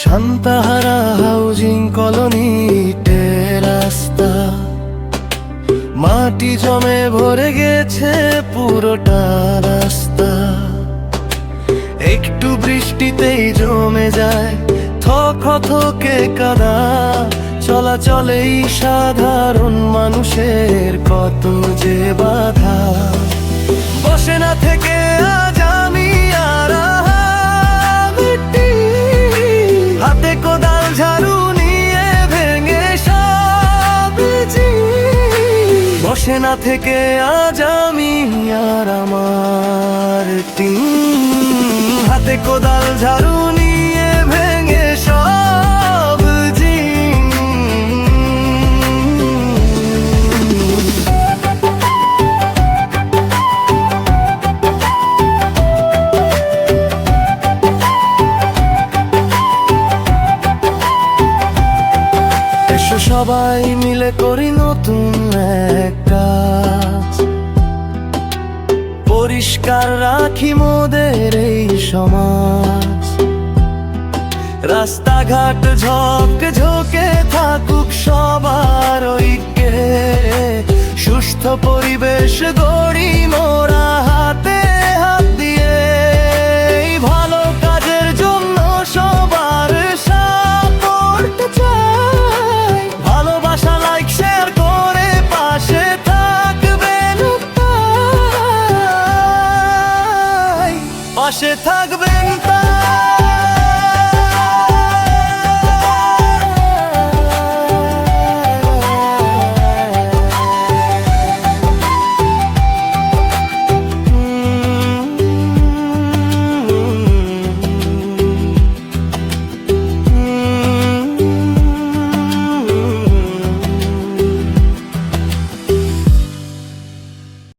শান্তাহারা housing কলোনিতে রাস্তা, মাটি জমে ভরে গেছে পুরোটা রাস্তা। একটু বৃষ্টিতেই জমে যায় থকে কাদা, চলাচলেই সাধারণ মানুষের কত যে বাধা। বসে না থেকে আজ আমি আর হাতে কোদাল ঝাড়ু নিয়ে ভেঙে সব জিনিস। বসে না থেকে আজ আমি আর আমার টিম, হাতে কোদাল ঝাড়ু নিয়ে ভেঙে সব সবাই মিলে করি নতুন এক কাজ, পরিষ্কার রাখি মোদের এই সমাজ। রাস্তাঘাট ঝকঝকে থাকুক সবার ঐক্যে, সুস্থ পরিবেশ গড়ে